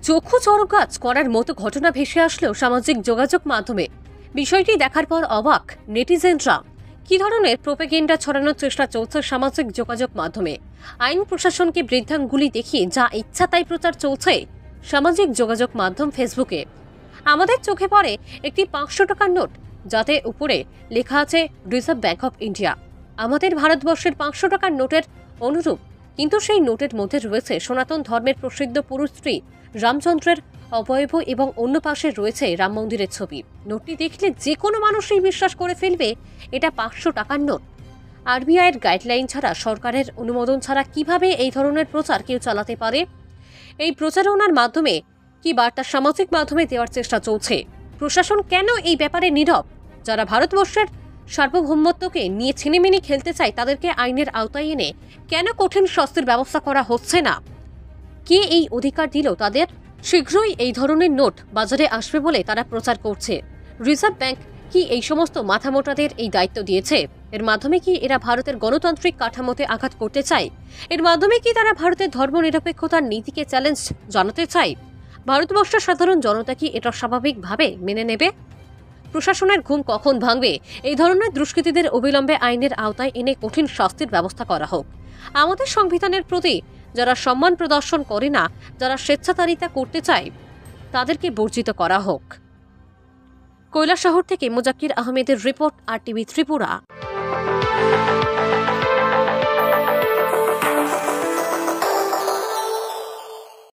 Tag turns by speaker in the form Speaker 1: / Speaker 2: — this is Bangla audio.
Speaker 1: চক্ষু চড়কাজ করার মতো ঘটনা ভেসে আসলেও সামাজিক যোগাযোগ মাধ্যমে বিষয়টি দেখার পর অবাক নেটিজেনরা। কি ধরনের প্রোপাগেন্ডা ছড়ানোর চেষ্টা চলছে সামাজিক যোগাযোগ মাধ্যমে? আইন প্রশাসনকে বৃদ্ধাঙ্গুলি দেখিয়ে যা ইচ্ছা তাই প্রচার চলছে সামাজিক যোগাযোগ মাধ্যম ফেসবুকে। আমাদের চোখে পড়ে একটি 500 টাকার নোট, যাতে উপরে লেখা আছে রিজার্ভ ব্যাংক অফ ইন্ডিয়া। আমাদের ভারতবর্ষের 500 টাকার নোটের অনুরূপ, কিন্তু সেই নোটের মধ্যে রয়েছে সনাতন ধর্মের প্রসিদ্ধ পুরুষ স্ত্রী রামচন্দ্রের অবয়ব এবং অন্য পাশে রয়েছে রাম মন্দিরের ছবি। নোটটি দেখলে যে কোনো মানুষই বিশ্বাস করে ফেলবে এটা 500 টাকার নোট। আরবিআইয়ের গাইডলাইন ছাড়া, সরকারের অনুমোদন ছাড়া কিভাবে এই ধরনের প্রচার কেউ চালাতে পারে? এই প্রচারণার মাধ্যমে কি বার্তা সামাজিক মাধ্যমে দেওয়ার চেষ্টা চলছে? প্রশাসন কেন এই ব্যাপারে নীরব? যারা ভারতবর্ষের সার্বভৌমত্বকে নিয়ে ছিনিমিনি খেলতে চায় তাদেরকে আইনের আওতায় এনে কেন কঠিন শাস্তির ব্যবস্থা করা হচ্ছে না? কে এই অধিকার দিল তাদের? শীঘ্রই এই ধরনের নোট বাজারে আসবে বলে তারা প্রচার করছে। রিজার্ভ ব্যাংক কি এই সমস্ত মাথামোটাদের এই দায়িত্ব দিয়েছে? এর মাধ্যমে কি এরা ভারতের গণতান্ত্রিক কাঠামোতে আঘাত করতে চায়? এর মাধ্যমে কি তারা ভারতের ধর্মনিরপেক্ষতার নীতিকে চ্যালেঞ্জ জানাতে চায়? ভারতবর্ষের সাধারণ জনতা কি এটা স্বাভাবিকভাবে মেনে নেবে? প্রশাসনের ঘুম কখন ভাঙবে? এই ধরনের দুষ্কৃতীদের অবিলম্বে আইনের আওতায় এনে কঠিন শাস্তির ব্যবস্থা করা হোক। আমাদের সংবিধানের প্রতি যারা সম্মান প্রদর্শন করে না, যারা স্বেচ্ছাচারিতা করতে চায়, তাদেরকে বর্জিত করা হোক। কৈলাসহর থেকে মোজাক্কির আহমেদের রিপোর্ট, RTV ত্রিপুরা।